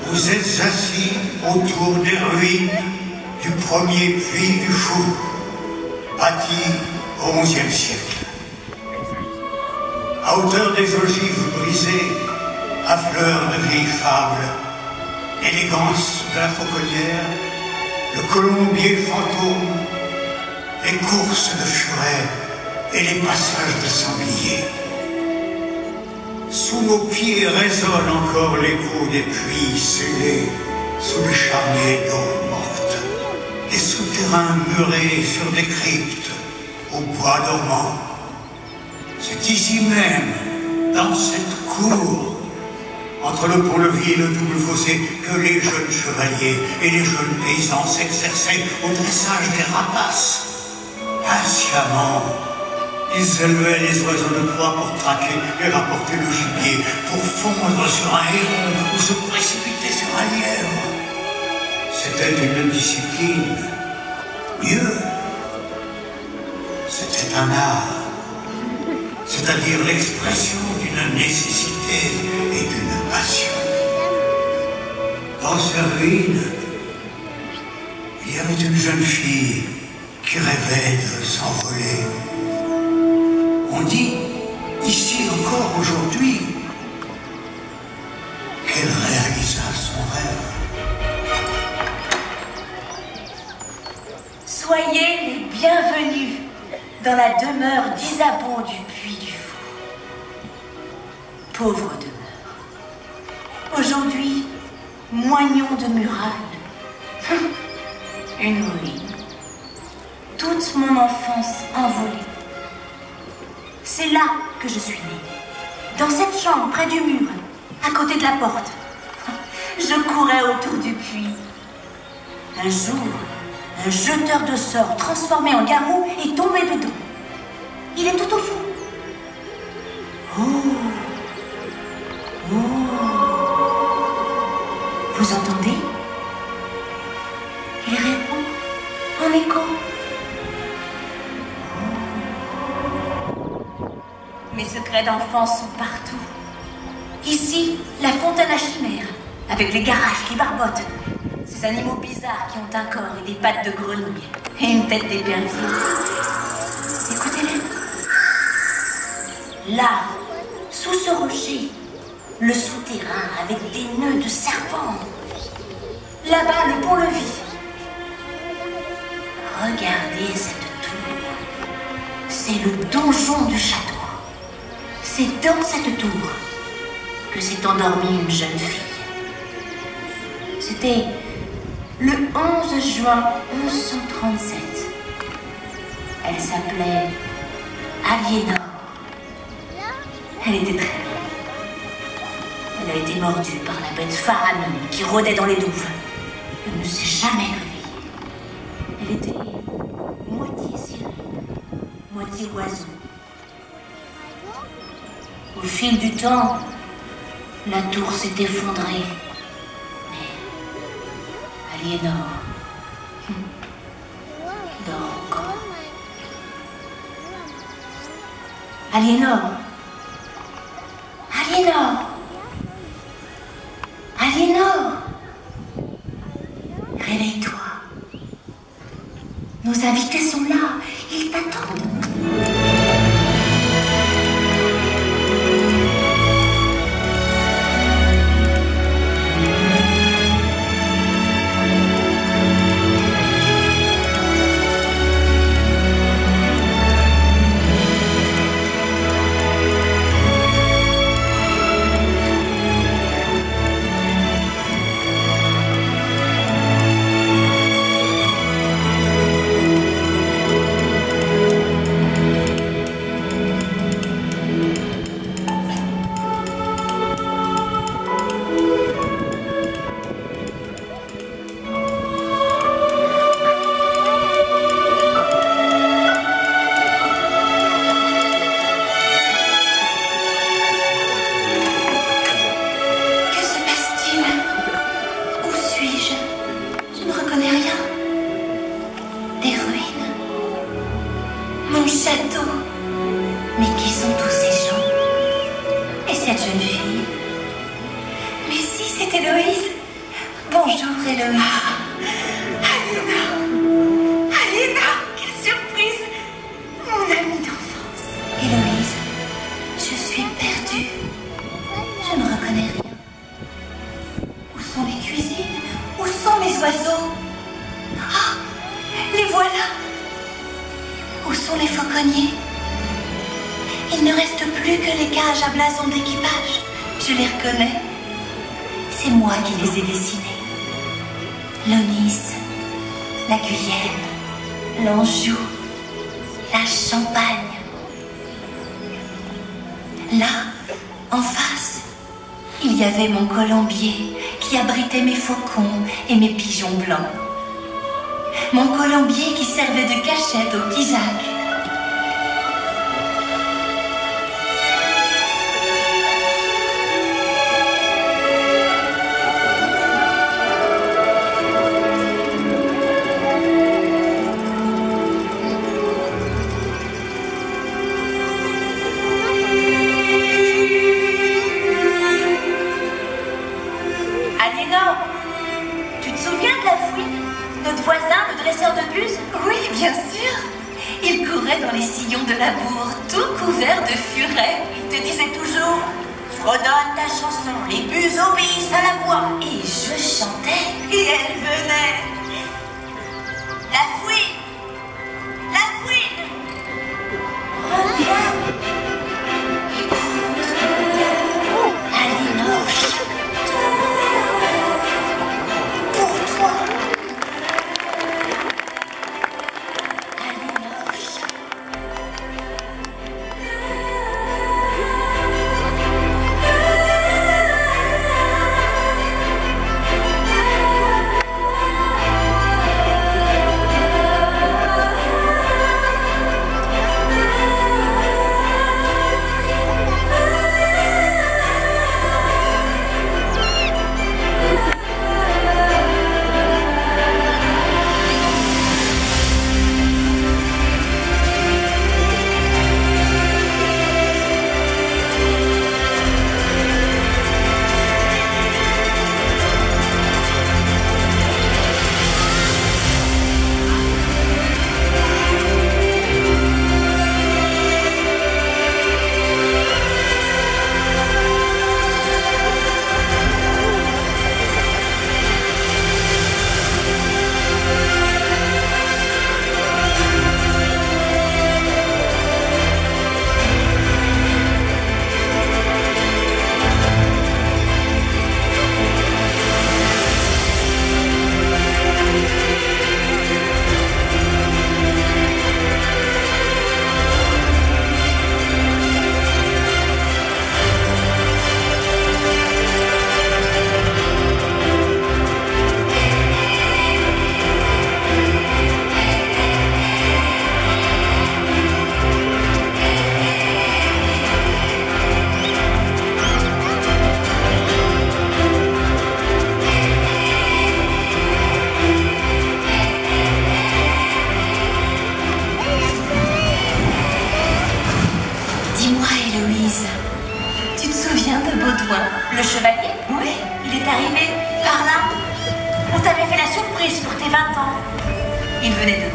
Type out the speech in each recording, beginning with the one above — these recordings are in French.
Vous êtes assis autour des ruines du premier puits du Fou, bâti au XIe siècle. À hauteur des ogives brisées, à fleurs de vieilles fables, l'élégance de la fauconnière, le colombier fantôme, les courses de furets et les passages de sangliers. Sous nos pieds résonne encore l'écho des puits scellés sous les charniers d'eau morte, des souterrains murés sur des cryptes au bois dormant. C'est ici même, dans cette cour, entre le pont-levis et le double fossé, que les jeunes chevaliers et les jeunes paysans s'exerçaient au dressage des rapaces. Patiemment, ils élevaient les oiseaux de proie pour traquer et rapporter le gibier, pour fondre sur un héron ou se précipiter sur un lièvre. C'était une discipline. Mieux, c'était un art, c'est-à-dire l'expression d'une nécessité et d'une passion. Dans ces ruines, il y avait une jeune fille qui rêvait de s'envoler. On dit, ici encore aujourd'hui, qu'elle réalisa son rêve. Soyez les bienvenus dans la demeure d'Isabeau du Puy du Fou. Pauvre demeure. Aujourd'hui, moignon de murailles. Une ruine. Toute mon enfance envolée. C'est là que je suis née. Dans cette chambre, près du mur, à côté de la porte. Je courais autour du puits. Un jour, un jeteur de sorts transformé en garou est tombé dedans. Il est tout au fond. Oh! Oh! Vous entendez? Il répond en écho. Mes secrets d'enfance sont partout. Ici, la fontaine à chimère, avec les garages qui barbotent. Ces animaux bizarres qui ont un corps et des pattes de grenouille et une tête d'épervier. Écoutez-les. Là, sous ce rocher, le souterrain avec des nœuds de serpents. Là-bas, le pont-levis. Regardez cette tour. C'est le donjon du château. C'est dans cette tour que s'est endormie une jeune fille. C'était le 11 juin 1137. Elle s'appelait Aliénor. Elle était très belle. Elle a été mordue par la bête Faramine qui rôdait dans les douves. Elle ne s'est jamais réveillée. Elle était moitié sirène, moitié oiseau. Au fil du temps, la tour s'est effondrée. Mais Aliénor dort encore. Aliénor! Aliénor! Aliénor! Réveille-toi. Nos invités sont là. Ils t'attendent. Mon château. Mais qui sont tous ces gens? Et cette jeune fille? Mais si, c'est Héloïse. Bonjour, Héloïse. Aliénor. Aliénor, quelle surprise. Mon amie d'enfance. Héloïse, je suis perdue. Je ne reconnais rien. Où sont les cuisines? Où sont mes oiseaux? Ah, les voilà. Où sont les fauconniers? Il ne reste plus que les cages à blason d'équipage. Je les reconnais. C'est moi qui les ai dessinés. L'Aunis, la Guyenne, l'Anjou, la Champagne. Là, en face, il y avait mon colombier qui abritait mes faucons et mes pigeons blancs. Mon colombier qui servait de cachette au petit Jacques. Aliénor, tu te souviens de la fouine? Notre voisin, le dresseur de bus? Oui, bien sûr. Il courait dans les sillons de la bourre, tout couvert de furet. Il te disait toujours: fredonne ta chanson, les bus obéissent à la voix. Et je chantais, et elle venait. La fouine! La fouine! Reviens! Aliénor chante. Pour toi.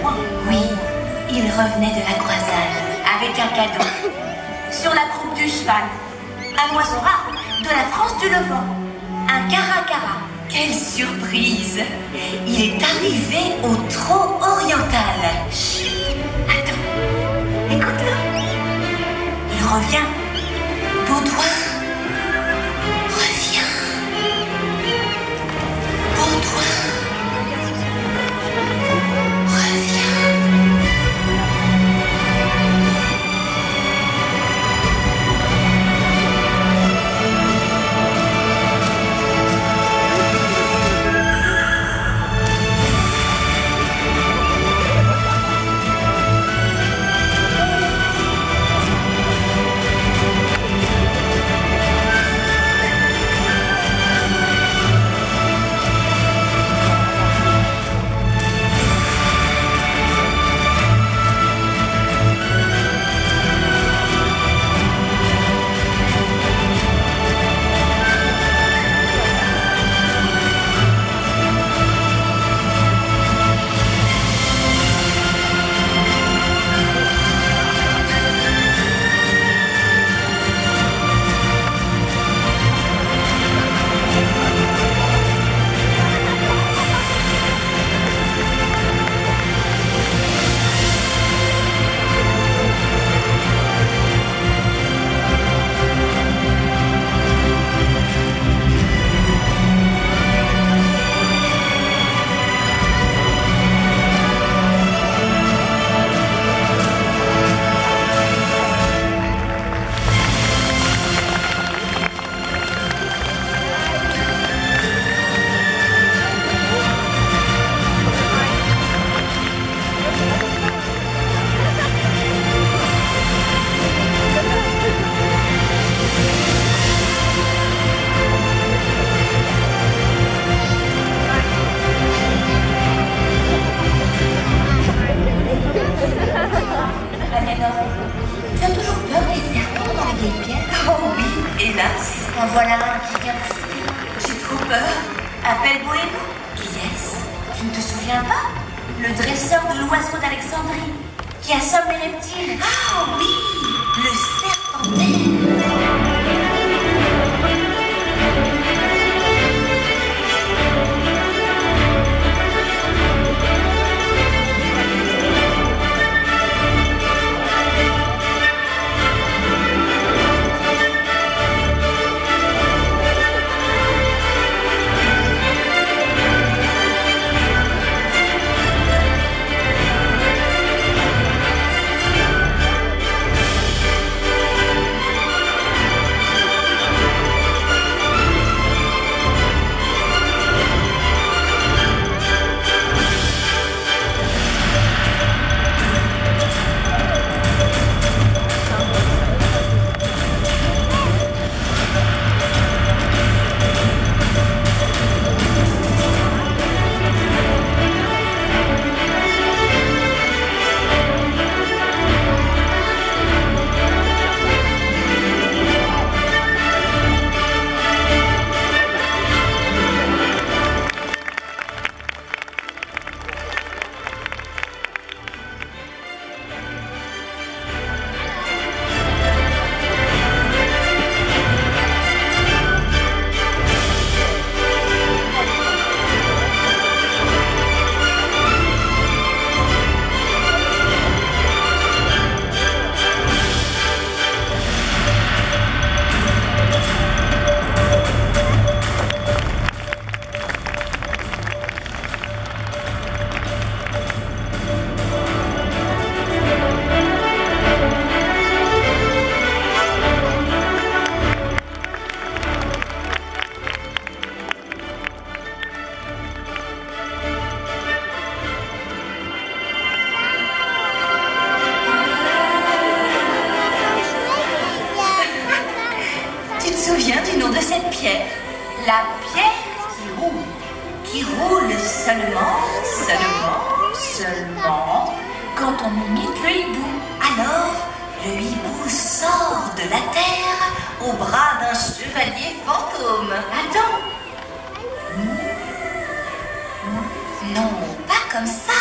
point. Oui, il revenait de la croisade avec un cadeau. Sur la croupe du cheval, un oiseau rare de la France du Levant, un caracara. Quelle surprise! Il est arrivé au trot oriental. Chut, attends, écoute-le. Il revient. Baudouin, reviens. Baudouin, reviens. Tu as toujours peur des serpents dans les vieilles pierres? Oh oui, hélas. En voilà un qui vient de sauter. J'ai trop peur. Appelle Bohémond. Qui est-ce? Tu ne te souviens pas? Le dresseur de l'oiseau d'Alexandrie, qui assomme les reptiles. Ah oui, le serpentaire. Du nom de cette pierre, la pierre qui roule seulement quand on imite le hibou. Alors, le hibou sort de la terre au bras d'un chevalier fantôme. Attends. Non, pas comme ça.